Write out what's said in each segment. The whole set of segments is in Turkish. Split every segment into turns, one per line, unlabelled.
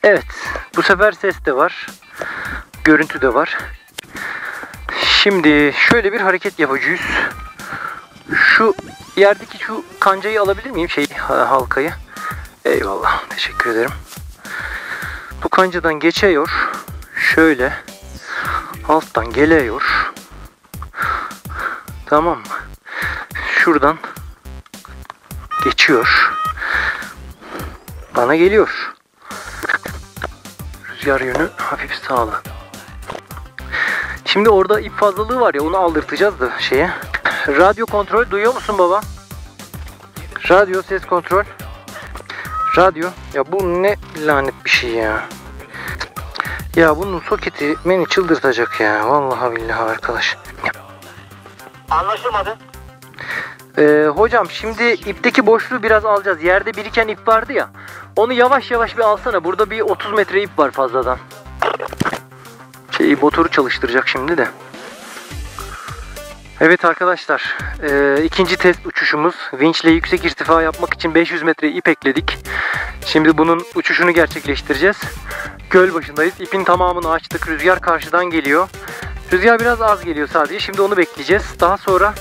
Evet, bu sefer ses de var, görüntü de var. Şimdi şöyle bir hareket yapacağız. Şu yerdeki şu kancayı alabilir miyim? Halkayı. Eyvallah, teşekkür ederim. Bu kancadan geçiyor. Şöyle alttan geliyor. Tamam mı? Şuradan geçiyor. Bana geliyor. Rüzgar yönü hafif sağlı. Şimdi orada ip fazlalığı var ya, onu aldırtacağız da şeye. Radyo kontrol duyuyor musun baba? Radyo ses kontrol. Radyo. Ya bu ne lanet bir şey ya. Ya bunun soketi beni çıldırtacak ya. Vallahi billahi arkadaş.
Anlaşılmadı.
Hocam şimdi ipteki boşluğu biraz alacağız. Yerde biriken ip vardı ya. Onu yavaş yavaş bir alsana. Burada bir 30 metre ip var fazladan. Motoru çalıştıracak şimdi de. Evet arkadaşlar. İkinci test uçuşumuz. Vinçle yüksek irtifa yapmak için 500 metre ip ekledik. Şimdi bunun uçuşunu gerçekleştireceğiz. Göl başındayız. İpin tamamını açtık. Rüzgar karşıdan geliyor. Rüzgar biraz az geliyor sadece. Şimdi onu bekleyeceğiz. Daha sonra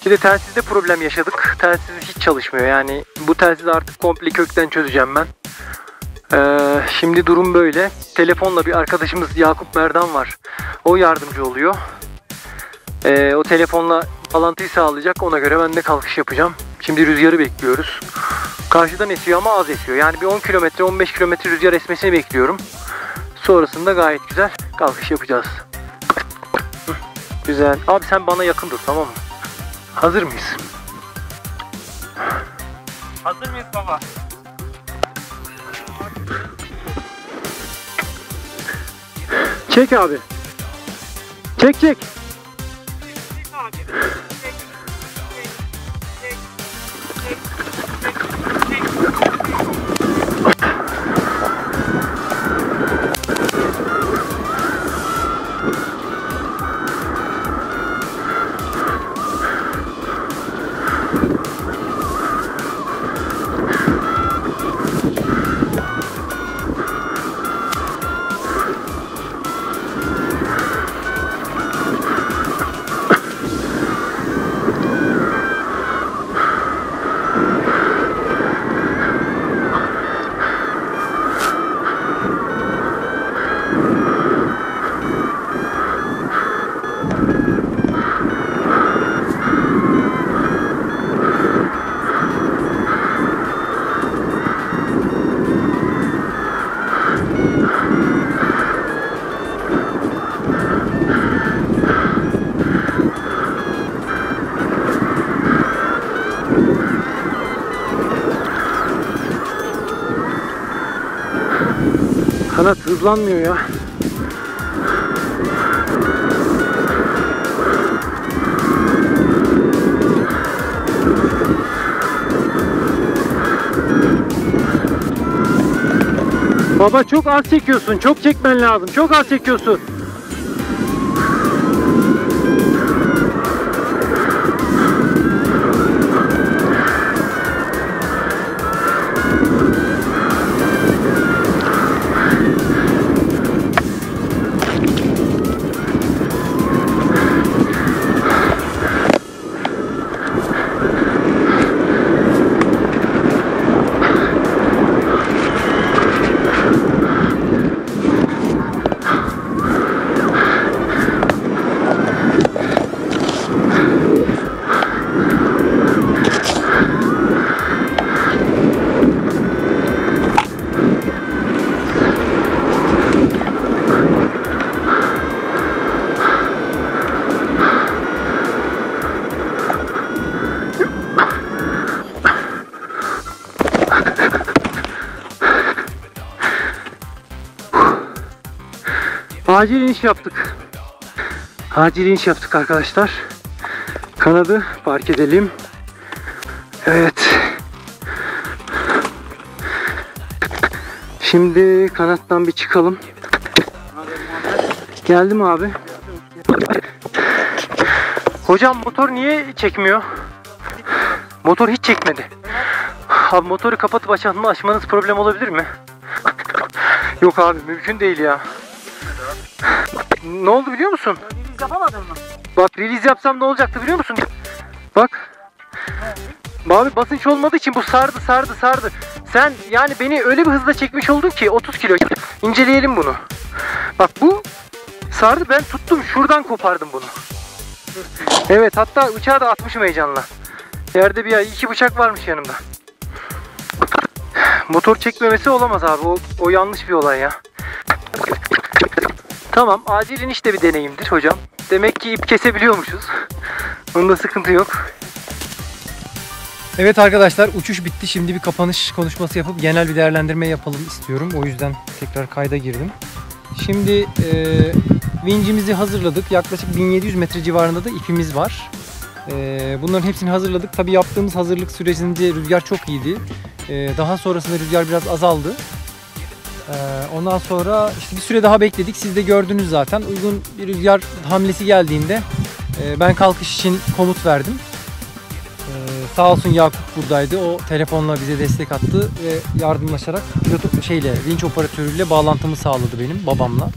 bir de telsizde problem yaşadık. Telsiz hiç çalışmıyor. Yani bu telsizi artık komple kökten çözeceğim ben. Şimdi durum böyle. Telefonla bir arkadaşımız Yakup Merdan var. O yardımcı oluyor. O telefonla bağlantıyı sağlayacak. Ona göre ben de kalkış yapacağım. Şimdi rüzgarı bekliyoruz. Karşıdan esiyor ama az esiyor. Yani bir 10 kilometre 15 kilometre rüzgar esmesini bekliyorum. Sonrasında gayet güzel kalkış yapacağız. Güzel. Abi sen bana yakın dur, tamam mı? Hazır mıyız?
Hazır mıyız baba?
Çek abi. Çek çek. Kanat hızlanmıyor ya. Baba çok az çekiyorsun. Çok çekmen lazım. Çok az çekiyorsun. Acil iniş yaptık. Acil iniş yaptık arkadaşlar. Kanadı park edelim. Evet. Şimdi kanattan bir çıkalım. Geldim abi. Hocam motor niye çekmiyor? Motor hiç çekmedi. Abi motoru kapatıp açmanız problem olabilir mi? Yok abi, mümkün değil ya. Ne oldu biliyor musun?
Release yapamadın mı?
Bak, release yapsam ne olacaktı biliyor musun? Bak. Abi basınç olmadığı için bu sardı. Sen yani beni öyle bir hızla çekmiş oldun ki 30 kilo. İnceleyelim bunu. Bak bu sardı, ben tuttum, şuradan kopardım bunu. Evet, hatta bıçağı da atmışım heyecanla. Yerde bir iki bıçak varmış yanımda. Motor çekmemesi olamaz abi, o yanlış bir olay ya. Tamam, acil iniş de bir deneyimdir hocam. Demek ki ip kesebiliyormuşuz. Bunda sıkıntı yok. Evet arkadaşlar, uçuş bitti. Şimdi bir kapanış konuşması yapıp genel bir değerlendirme yapalım istiyorum. O yüzden tekrar kayda girdim. Şimdi vincimizi hazırladık. Yaklaşık 1700 metre civarında da ipimiz var. Bunların hepsini hazırladık. Tabii yaptığımız hazırlık sürecince rüzgar çok iyiydi. Daha sonrasında rüzgar biraz azaldı. Ondan sonra işte bir süre daha bekledik. Siz de gördünüz zaten. Uygun bir rüzgar hamlesi geldiğinde ben kalkış için komut verdim. Sağ olsun Yakup buradaydı. O telefonla bize destek attı ve yardımlaşarak vinç operatörüyle bağlantımı sağladı benim babamla.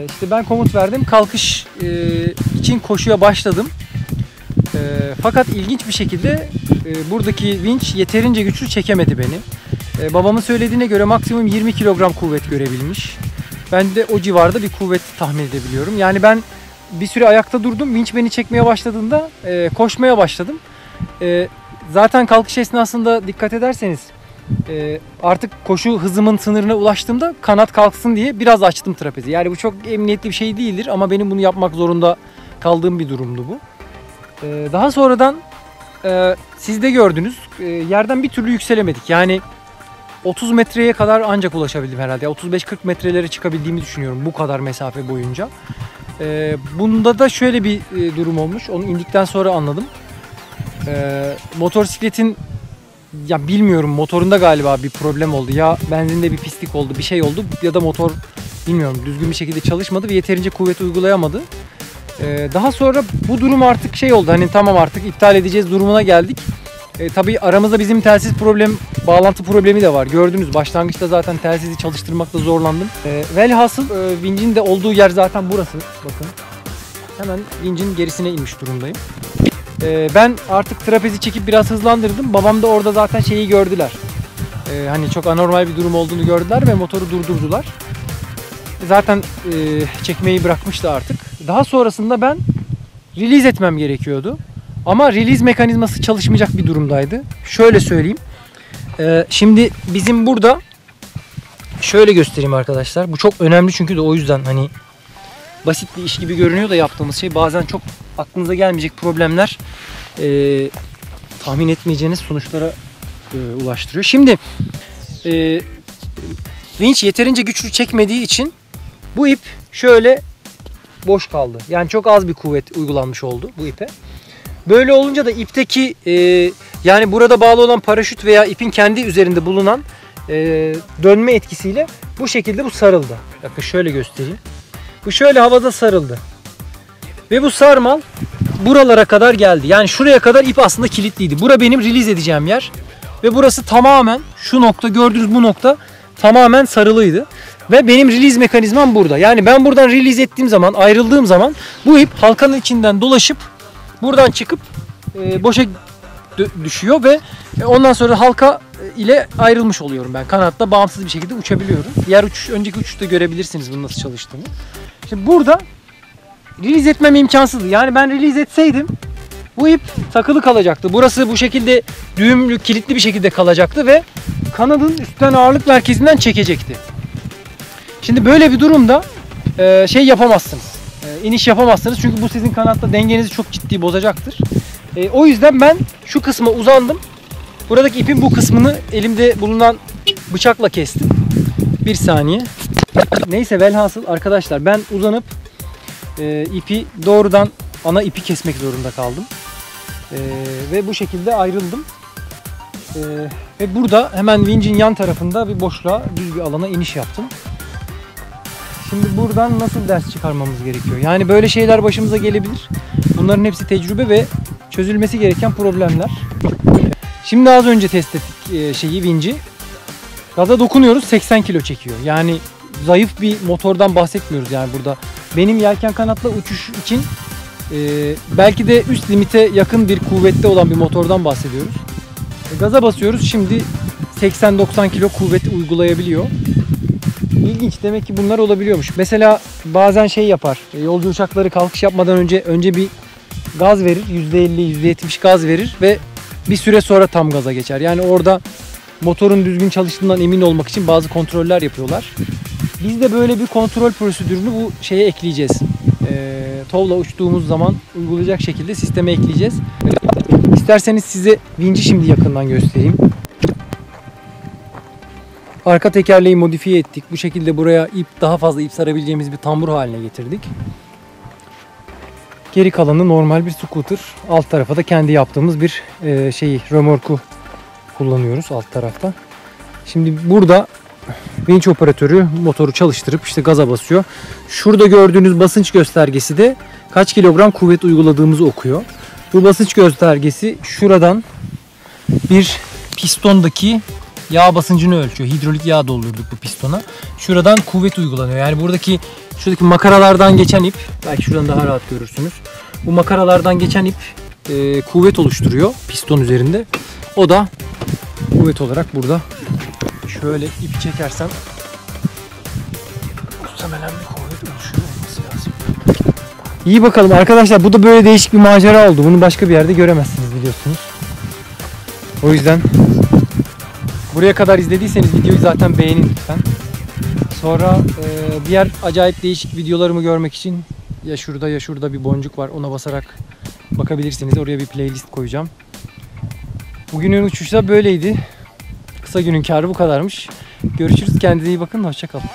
İşte ben komut verdim. Kalkış için koşuya başladım. Fakat ilginç bir şekilde buradaki vinç yeterince güçlü çekemedi beni. Babamın söylediğine göre maksimum 20 kilogram kuvvet görebilmiş. Ben de o civarda bir kuvvet tahmin edebiliyorum. Yani ben bir süre ayakta durdum. Vinç beni çekmeye başladığında koşmaya başladım. Zaten kalkış esnasında dikkat ederseniz artık koşu hızımın sınırına ulaştığımda kanat kalksın diye biraz açtım trapezi. Yani bu çok emniyetli bir şey değildir ama benim bunu yapmak zorunda kaldığım bir durumdu bu. Daha sonradan siz de gördünüz, yerden bir türlü yükselemedik. Yani 30 metreye kadar ancak ulaşabildim herhalde. 35-40 metrelere çıkabildiğimi düşünüyorum bu kadar mesafe boyunca. Bunda da şöyle bir durum olmuş. Onu indikten sonra anladım. Motosikletin, ya bilmiyorum, motorunda galiba bir problem oldu. Ya benzinde bir pislik oldu, bir şey oldu ya da motor bilmiyorum düzgün bir şekilde çalışmadı ve yeterince kuvvet uygulayamadı. Daha sonra bu durum artık şey oldu, hani tamam artık iptal edeceğiz durumuna geldik. Tabii aramızda bizim telsiz bağlantı problemi de var. Gördünüz, başlangıçta zaten telsizi çalıştırmakta zorlandım. Velhasıl vincin de olduğu yer zaten burası. Bakın. Hemen vincin gerisine inmiş durumdayım. Ben artık trapezi çekip biraz hızlandırdım. Babam da orada zaten şeyi gördüler. Hani çok anormal bir durum olduğunu gördüler ve motoru durdurdular. Zaten çekmeyi bırakmıştı artık. Daha sonrasında ben release etmem gerekiyordu. Ama release mekanizması çalışmayacak bir durumdaydı. Şöyle söyleyeyim. Şimdi bizim burada şöyle göstereyim arkadaşlar. Bu çok önemli çünkü de o yüzden hani basit bir iş gibi görünüyor da yaptığımız şey bazen çok aklınıza gelmeyecek problemler tahmin etmeyeceğiniz sonuçlara ulaştırıyor. Şimdi vinç yeterince güçlü çekmediği için bu ip şöyle boş kaldı. Yani çok az bir kuvvet uygulanmış oldu bu ipe. Böyle olunca da ipteki yani burada bağlı olan paraşüt veya ipin kendi üzerinde bulunan dönme etkisiyle bu şekilde bu sarıldı. Bakın şöyle göstereyim. Bu şöyle havada sarıldı. Ve bu sarmal buralara kadar geldi. Yani şuraya kadar ip aslında kilitliydi. Bura benim release edeceğim yer. Ve burası tamamen şu nokta, gördüğünüz bu nokta tamamen sarılıydı. Ve benim release mekanizmam burada. Yani ben buradan release ettiğim zaman, ayrıldığım zaman bu ip halkanın içinden dolaşıp buradan çıkıp boşa düşüyor ve ondan sonra halka ile ayrılmış oluyorum ben. Kanatta bağımsız bir şekilde uçabiliyorum. Diğer önceki uçuşta görebilirsiniz bunun nasıl çalıştığını. Şimdi burada release etmem imkansızdı. Yani ben release etseydim bu ip takılı kalacaktı. Burası bu şekilde düğümlü, kilitli bir şekilde kalacaktı ve kanadın üstten ağırlık merkezinden çekecekti. Şimdi böyle bir durumda şey yapamazsınız. İniş yapamazsınız çünkü bu sizin kanatta dengenizi çok ciddi bozacaktır. O yüzden ben şu kısma uzandım. Buradaki ipin bu kısmını elimde bulunan bıçakla kestim. Bir saniye. Neyse velhasıl arkadaşlar ben uzanıp ipi doğrudan ana ipi kesmek zorunda kaldım. Ve bu şekilde ayrıldım. Ve burada hemen vincin yan tarafında bir boşluğa, düz bir alana iniş yaptım. Şimdi buradan nasıl ders çıkarmamız gerekiyor? Yani böyle şeyler başımıza gelebilir. Bunların hepsi tecrübe ve çözülmesi gereken problemler. Şimdi az önce test ettik vinci. Gaza dokunuyoruz, 80 kilo çekiyor. Yani zayıf bir motordan bahsetmiyoruz yani burada. Benim yelken kanatla uçuş için belki de üst limite yakın bir kuvvette olan bir motordan bahsediyoruz. Gaza basıyoruz, şimdi 80-90 kilo kuvvet uygulayabiliyor. İlginç, demek ki bunlar olabiliyormuş. Mesela bazen şey yapar, yolcu uçakları kalkış yapmadan önce bir gaz verir, %50, %70 gaz verir ve bir süre sonra tam gaza geçer. Yani orada motorun düzgün çalıştığından emin olmak için bazı kontroller yapıyorlar. Biz de böyle bir kontrol prosedürünü bu şeye ekleyeceğiz. TOW'la uçtuğumuz zaman uygulayacak şekilde sisteme ekleyeceğiz. İsterseniz size vinci şimdi yakından göstereyim. Arka tekerleği modifiye ettik. Bu şekilde buraya daha fazla ip sarabileceğimiz bir tambur haline getirdik. Geri kalanı normal bir scooter. Alt tarafa da kendi yaptığımız bir römorku kullanıyoruz alt tarafta. Şimdi burada vinç operatörü motoru çalıştırıp işte gaza basıyor. Şurada gördüğünüz basınç göstergesi de kaç kilogram kuvvet uyguladığımızı okuyor. Bu basınç göstergesi şuradan bir pistondaki yağ basıncını ölçüyor. Hidrolik yağ doldurduk bu pistona. Şuradan kuvvet uygulanıyor. Yani şuradaki makaralardan geçen ip, belki şuradan daha rahat görürsünüz. Bu makaralardan geçen ip kuvvet oluşturuyor piston üzerinde. O da kuvvet olarak burada. Şöyle ipi çekersem muhtemelen bir kuvvet oluşuyor olması lazım. İyi bakalım arkadaşlar, bu da böyle değişik bir macera oldu. Bunu başka bir yerde göremezsiniz biliyorsunuz. O yüzden buraya kadar izlediyseniz videoyu zaten beğenin lütfen. Sonra diğer acayip değişik videolarımı görmek için ya şurada bir boncuk var, ona basarak bakabilirsiniz. Oraya bir playlist koyacağım. Bugünün uçuşu da böyleydi. Kısa günün kârı bu kadarmış. Görüşürüz. Kendinize iyi bakın. Hoşça kalın.